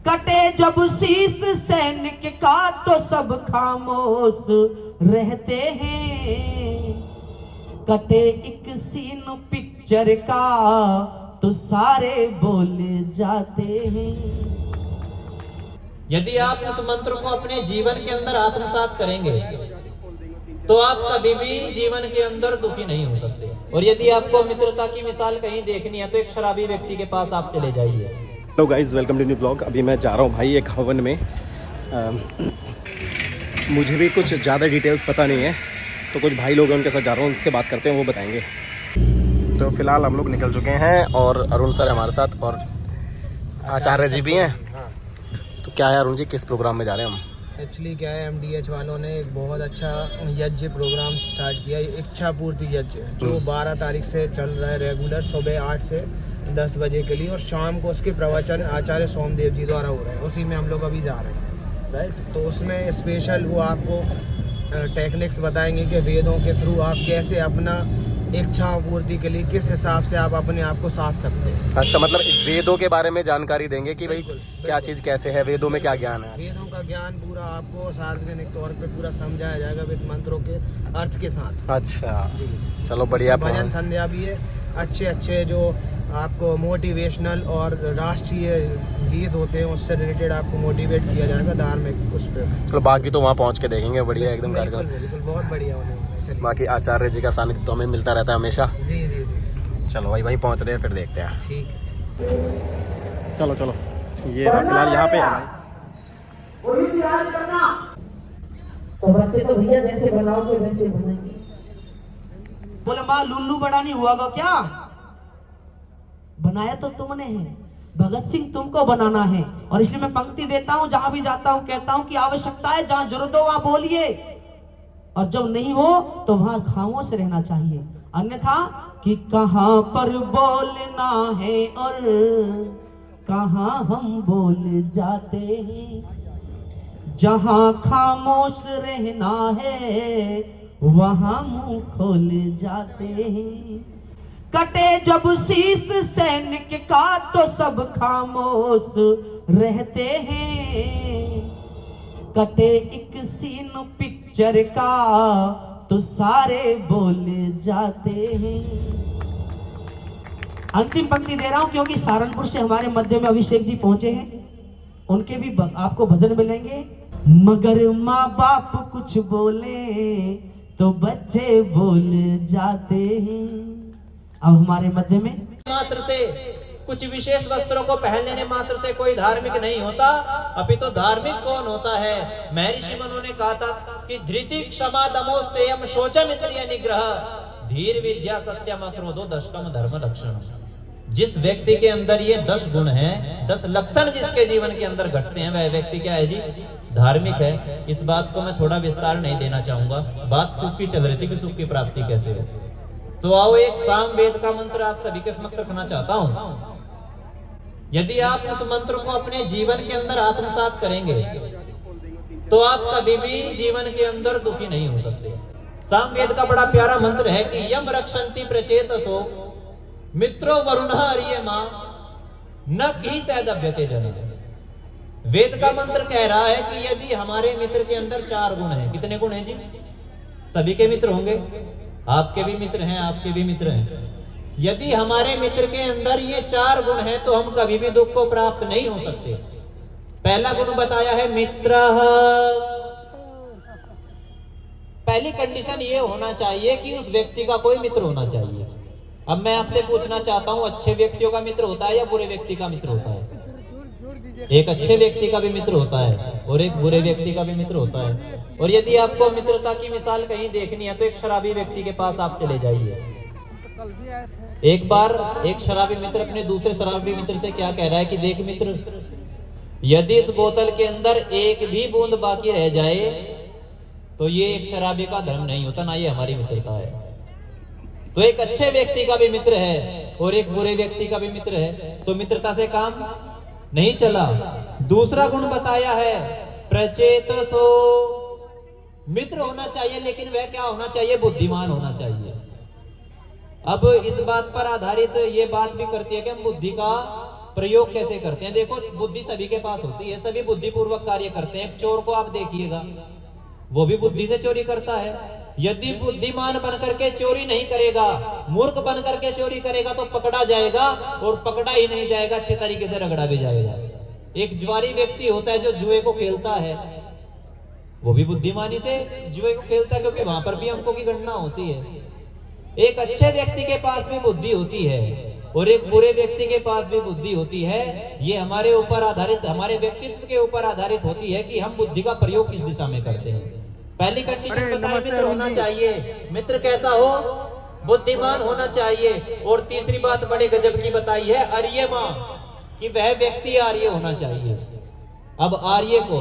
कटे जब शीश सैनिक का तो सब खामोश रहते हैं, कटे एक सीन पिक्चर का तो सारे बोल जाते हैं। यदि आप इस मंत्र को अपने जीवन के अंदर आत्मसात करेंगे तो आप कभी भी जीवन के अंदर दुखी नहीं हो सकते। और यदि आपको मित्रता की मिसाल कहीं देखनी है तो एक शराबी व्यक्ति के पास आप चले जाइए। Hello guys, welcome to new blog. अभी मैं जा रहा हूँ भाई एक हवन में। मुझे भी कुछ ज़्यादा डिटेल्स पता नहीं है, तो कुछ भाई लोग हैं उनके साथ जा रहा हूँ, उनसे बात करते हैं, वो बताएंगे। तो फिलहाल हम लोग निकल चुके हैं और अरुण सर हमारे साथ और आचार्य जी भी हैं। तो क्या है अरुण जी, किस प्रोग्राम में जा रहे हैं हम? एक्चुअली क्या है, MDH वालों ने एक बहुत अच्छा यज्ञ प्रोग्राम स्टार्ट किया, इच्छा पूर्ति यज्ञ, जो 12 तारीख से चल रहा है रेगुलर, सुबह 8 से 10 बजे के लिए, और शाम को उसके प्रवचन आचार्य सोमदेव जी द्वारा हो रहे हैं। उसी में हम लोग अभी जा रहे हैं, राइट। तो उसमें स्पेशल वो आपको टेक्निक्स बताएंगे कि वेदों के थ्रू आप कैसे अपना इच्छा पूर्ति के लिए किस हिसाब से आप अपने आप को साध सकते हैं। अच्छा, मतलब वेदों के बारे में जानकारी देंगे कि भाई क्या चीज़ कैसे है, वेदों में क्या ज्ञान है। वेदों का ज्ञान पूरा आपको सार्वजनिक तौर पे पूरा समझाया जाएगा विद मंत्रों के अर्थ के साथ। अच्छा जी, चलो बढ़िया। भजन संध्या भी है, अच्छे अच्छे जो आपको मोटिवेशनल और राष्ट्रीय गीत होते हैं उससे रिलेटेड आपको मोटिवेट किया जाएगा धार्मिक उस पर। चलो बाकी तो वहाँ पहुँच के देखेंगे। बढ़िया एकदम कार्यक्रम, बिल्कुल बहुत बढ़िया होने वाला है। चलिए, बाकी आचार्य जी का सानिध्य तो हमें मिलता रहता है हमेशा। जी जी जी, चलो भाई पहुँच रहे हैं, फिर देखते हैं। ठीक। चलो चलो, ये फिलहाल यहाँ पे है भाई। तो बच्चे तो भैया जैसे बनाओगे वैसे बनेंगे। बोले माँ लुल्लू बड़ा नहीं हुआ क्या? बनाया तो तुमने है, भगत सिंह तुमको बनाना है। और इसलिए मैं पंक्ति देता हूँ, जहां भी जाता हूँ कहता हूँ कि आवश्यकता है, जहां जरूरत हो वहां बोलिए, और जब नहीं हो तो वहां खामोश रहना चाहिए। अन्यथा कि कहां पर बोलना है और कहां हम बोल जाते हैं, जहां खामोश रहना है वहां मुंह खोल जाते हैं। कटे जब शीश सैनिक का तो सब खामोश रहते हैं, कटे एक सीन पिक्चर का तो सारे बोल जाते हैं। अंतिम पंक्ति दे रहा हूं क्योंकि सहारनपुर से हमारे मध्य में अभिषेक जी पहुंचे हैं, उनके भी आपको भजन मिलेंगे। मगर माँ बाप कुछ बोले तो बच्चे बोल जाते हैं। अब हमारे मध्य में मात्र से कुछ विशेष वस्त्रों को पहन लेने मात्र से कोई धार्मिक नहीं होता, अपितु तो धार्मिक कौन होता है? महर्षि मनु ने कहा था कि धृति क्षमा दमोस्तेयम शोचम इत्रिय निग्रह धीर विद्या सत्यम अक्रोधो दशकम धर्म लक्षण। जिस व्यक्ति के अंदर ये 10 गुण हैं, 10 लक्षण जिसके जीवन के अंदर घटते हैं, वह व्यक्ति क्या है जी? धार्मिक है। इस बात को मैं थोड़ा विस्तार नहीं देना चाहूंगा, बात सुख की चल रही थी कि सुख की प्राप्ति कैसे है। तो आओ एक साम वेद का मंत्र आप सभी के समक्ष रखना चाहता हूं। यदि आप इस मंत्र को अपने जीवन के अंदर आत्मसात करेंगे तो आप कभी भी जीवन के अंदर दुखी नहीं हो सकते। साम वेद का बड़ा प्यारा मंत्र है कि यम रक्षन्ति प्रचेतसो मित्रो वरुणः अर्यमा न की सैदभ्यते जन। वेद का मंत्र कह रहा है कि यदि हमारे मित्र के अंदर 4 गुण हैं। कितने गुण हैं जी? सभी के मित्र होंगे, आपके भी मित्र हैं, आपके भी मित्र हैं। यदि हमारे मित्र के अंदर ये 4 गुण हैं तो हम कभी भी दुख को प्राप्त नहीं हो सकते। पहला गुण बताया है मित्रः। पहली कंडीशन ये होना चाहिए कि उस व्यक्ति का कोई मित्र होना चाहिए। अब मैं आपसे पूछना चाहता हूं, अच्छे व्यक्तियों का मित्र होता है या बुरे व्यक्ति का मित्र होता है? एक अच्छे व्यक्ति का भी मित्र होता है और एक बुरे व्यक्ति का भी मित्र होता है। और यदि आपको मित्रता की मिसाल कहीं देखनी है तो एक शराबी व्यक्ति के पास आप चले जाइए। एक बार एक शराबी मित्र अपने दूसरे शराबी मित्र से क्या कह रहा है कि देख मित्र, यदि इस बोतल के अंदर एक भी बूंद बाकी रह जाए तो ये एक शराबी का धर्म नहीं होता, ना ये हमारी मित्रता है। तो एक अच्छे व्यक्ति का भी मित्र है और एक बुरे व्यक्ति का भी मित्र है, तो मित्रता से काम नहीं चला। दूसरा गुण बताया है प्रचेतसो। मित्र होना चाहिए, लेकिन वह क्या होना चाहिए? बुद्धिमान होना चाहिए। अब इस बात पर आधारित ये बात भी करती है कि हम बुद्धि का प्रयोग कैसे करते हैं। देखो बुद्धि सभी के पास होती है, सभी बुद्धिपूर्वक कार्य करते हैं। एक चोर को आप देखिएगा, वो भी बुद्धि से चोरी करता है। यदि बुद्धिमान बनकर के चोरी नहीं करेगा, मूर्ख बनकर के चोरी करेगा तो पकड़ा जाएगा, और पकड़ा ही नहीं जाएगा, अच्छे तरीके से रगड़ा भी जाएगा। एक जुआरी व्यक्ति होता है जो जुए को खेलता है, वो भी बुद्धिमानी से जुए को खेलता है, क्योंकि वहां पर भी अंकों की गणना होती है। एक अच्छे व्यक्ति के पास भी बुद्धि होती है और एक बुरे व्यक्ति के पास भी बुद्धि होती है। ये हमारे ऊपर आधारित, हमारे व्यक्तित्व के ऊपर आधारित होती है कि हम बुद्धि का प्रयोग किस दिशा में करते हैं। पहली कंडीशन बताइए, मित्र होना चाहिए। मित्र कैसा हो? बुद्धिमान होना चाहिए। और तीसरी बात बड़े गजब की बताई है, आर्यमा, कि वह व्यक्ति आर्य होना चाहिए। अब आर्य को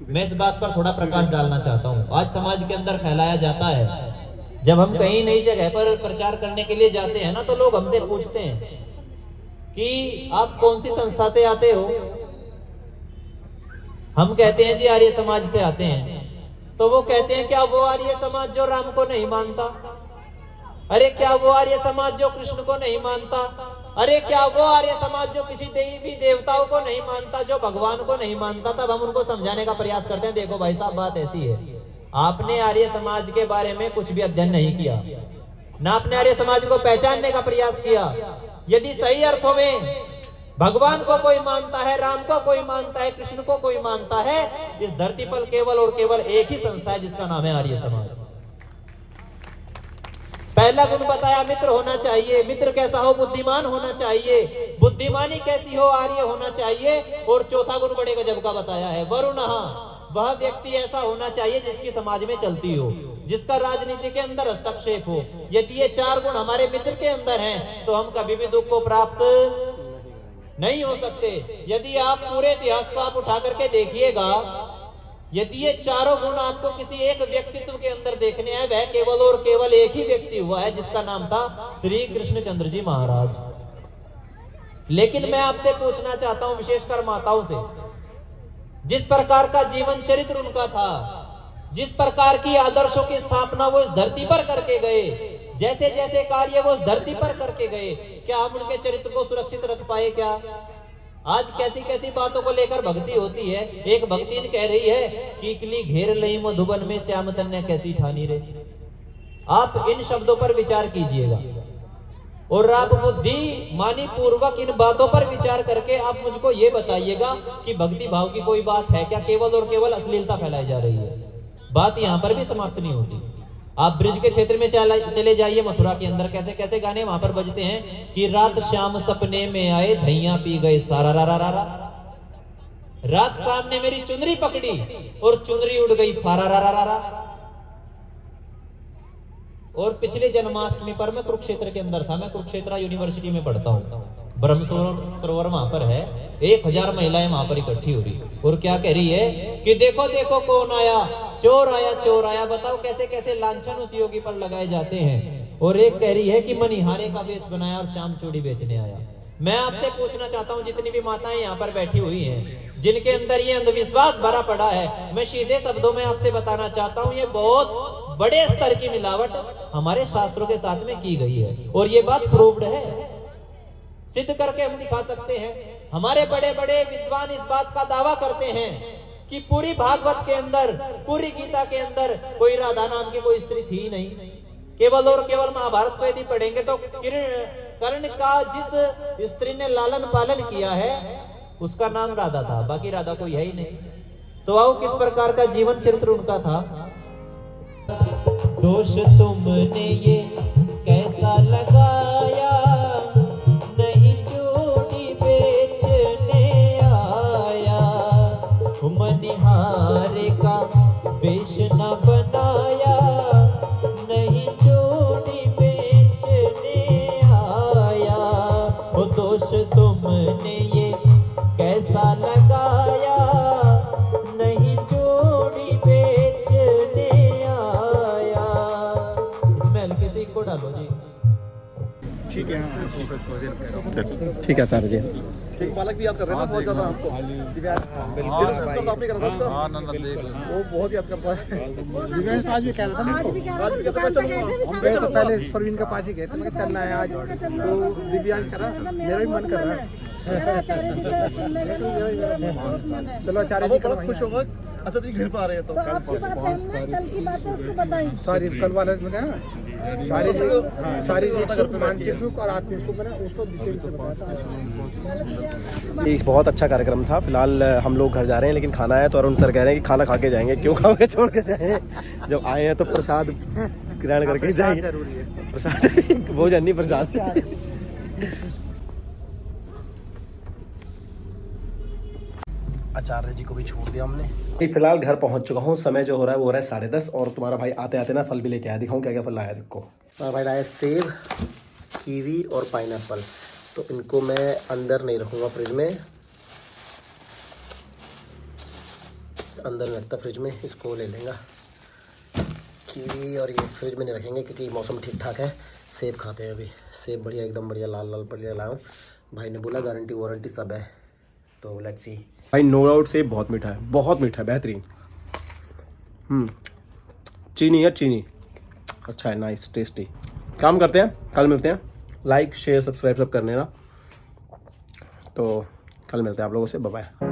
मैं इस बात पर थोड़ा प्रकाश डालना चाहता हूं। आज समाज के अंदर फैलाया जाता है, जब हम कहीं नई जगह पर प्रचार करने के लिए जाते हैं ना, तो लोग हमसे पूछते हैं कि आप कौन सी संस्था से आते हो। हम कहते हैं जी आर्य समाज से आते हैं। तो वो कहते हैं क्या वो आर्य समाज जो राम को नहीं मानता? अरे क्या वो आर्य समाज जो कृष्ण को नहीं मानता? अरे क्या वो आर्य समाज जो किसी देवी देवताओं को नहीं मानता, जो भगवान को नहीं मानता? तब हम उनको समझाने का प्रयास करते हैं, देखो भाई साहब बात ऐसी है, आपने आर्य समाज के बारे में कुछ भी अध्ययन नहीं किया, ना आपने आर्य समाज को पहचानने का प्रयास किया। यदि सही अर्थों में भगवान को कोई मानता है, राम को कोई मानता है, कृष्ण को कोई मानता है, इस धरती पर केवल और केवल एक ही संस्था है जिसका नाम है आर्य समाज। पहला गुण बताया, मित्र होना चाहिए। मित्र कैसा हो? बुद्धिमान होना चाहिए। बुद्धिमानी कैसी हो? आर्य होना चाहिए। और चौथा गुण बड़े गजब का बताया है, वरुणः, वह व्यक्ति ऐसा होना चाहिए जिसकी समाज में चलती हो, जिसका राजनीति के अंदर हस्तक्षेप हो। यदि ये चार गुण हमारे मित्र के अंदर हैं तो हम कभी भी दुख को प्राप्त नहीं हो सकते। यदि आप पूरे इतिहास को आप उठा करके देखिएगा, यदि ये चारों गुण आपको किसी एक व्यक्तित्व के अंदर देखने आए, वह केवल और केवल एक ही व्यक्ति हुआ है जिसका नाम था श्री कृष्णचंद्र जी महाराज। लेकिन मैं आपसे पूछना चाहता हूं, विशेषकर माताओं से, जिस प्रकार का जीवन चरित्र उनका था, जिस प्रकार की आदर्शों की स्थापना वो इस धरती पर करके गए, जैसे जैसे कार्य वो इस धरती पर करके गए, क्या हम उनके चरित्र को सुरक्षित रख पाए? क्या आज कैसी कैसी बातों को लेकर भक्ति होती है। एक भक्तिन कह रही है कि किली घेर लई मधुबन में श्याम तन्ने कैसी ठानी रे। आप इन शब्दों पर विचार कीजिएगा और आप बुद्धि मानी पूर्वक इन बातों पर विचार करके आप मुझको ये बताइएगा कि भक्ति भाव की कोई बात है क्या? केवल और केवल अश्लीलता फैलाई जा रही है। बात यहां पर भी समाप्त नहीं होती। आप ब्रिज के क्षेत्र में चले जाइए, मथुरा के अंदर कैसे कैसे गाने वहां पर बजते हैं कि रात शाम सपने में आए, धैया पी गए सारा रा रा रा रा। रात शाम ने मेरी चुनरी पकड़ी और चुनरी उड़ गई फारा रा रा रा रा। और पिछले जन्माष्टमी पर मैं कुरुक्षेत्र के अंदर था, मैं कुरुक्षेत्र यूनिवर्सिटी में पढ़ता हूँ, ब्रह्म सरोवर वहां पर है। 1000 महिलाएं वहां पर इकट्ठी हो रही और क्या कह रही है कि देखो देखो कौन आया, चोर आया चोर आया। बताओ कैसे कैसे लांछन उस योगी पर लगाए जाते हैं। और एक कह रही है कि मनिहारे का वेश बनाया और शाम चूड़ी बेचने आया। मैं आपसे पूछना चाहता हूं, जितनी भी माताएं यहाँ पर बैठी हुई हैं, जिनके अंदर ये अंधविश्वास भरा पड़ा है, मैं सीधे शब्दों में आपसे बताना चाहता हूं, ये बहुत बड़े स्तर की मिलावट हमारे शास्त्रों के साथ में की गई है और ये बात प्रूव्ड है, सिद्ध करके हम दिखा सकते हैं। हमारे बड़े बड़े विद्वान इस बात का दावा करते हैं कि पूरी भागवत के अंदर, पूरी गीता के अंदर कोई राधा नाम की कोई स्त्री थी नहीं। केवल और केवल महाभारत को यदि पढ़ेंगे तो कर्ण का जिस स्त्री ने लालन पालन किया है उसका नाम राधा था, बाकी राधा कोई है ही नहीं। तो आओ किस प्रकार का जीवन चरित्र उनका था। दोष तुमने ये कैसा लगाया, नहीं चूड़ी बेचने आया, मनिहारे का वेश न बनाया, नहीं चूड़ी बेचने आया। वो दोष तुमने ये कैसा लगाया, नहीं चूड़ी बेचने आया। इसमें हल्के से इको डालो जी। ठीक है, ठीक है आचार्य जी। एक बालक भी याद कर रहे हैं ना बहुत ज्यादा हमको। तो आपने करा था उसका, वो बहुत याद करता है। दिव्यांश आज भी कह रहा था मुझको, आज भी कहता चलो मैं तो पहले परवीन का पास ही गए थे, मैं चलना है आज, तो दिव्यांश करा, मेरा भी मन कर रहा है। चलो आचार्य जी बहुत खुश होगा। अच्छा जी घर पर आ रहे हैं तो सारी कल वाले में क्या सारी मानसिक सुख और आत्मिक सुख है उसको डिटेल से बताया। एक बहुत अच्छा कार्यक्रम था। फिलहाल हम लोग घर जा रहे हैं, लेकिन खाना है तो अरुण सर कह रहे हैं कि खाना खा के जाएंगे। क्यों खा के छोड़ के जाएं? जब आए हैं तो प्रसाद ग्रहण करके जाएंगे। जरूरी है प्रसाद भोजन नहीं, प्रसाद। आचार्य जी को भी छोड़ दिया हमने। फिलहाल घर पहुंच चुका हूँ। समय जो हो रहा है वो हो रहा है 10:30 और तुम्हारा भाई आते आते ना फल भी लेके आया। दिखाऊं क्या क्या फल लाया देखो। तुम्हारा भाई लाया सेब, कीवी और पाइनएप्पल। तो इनको मैं अंदर नहीं रखूँगा फ्रिज में, अंदर नहीं रखता फ्रिज में, इसको ले लेंगे। कीवी और ये फ्रिज में नहीं रखेंगे क्योंकि मौसम ठीक ठाक है। सेब खाते हैं अभी। सेब बढ़िया, एकदम बढ़िया लाल लाल बढ़िया लाया हूँ। भाई ने बोला गारंटी वारंटी सब है, तो लेट्स सी। भाई नो डाउट सेब बहुत मीठा है, बहुत मीठा है, बेहतरीन। चीनी है, चीनी अच्छा है, नाइस टेस्टी। काम करते हैं, कल मिलते हैं। लाइक शेयर सब्सक्राइब सब करने ना, तो कल मिलते हैं आप लोगों से। Bye bye.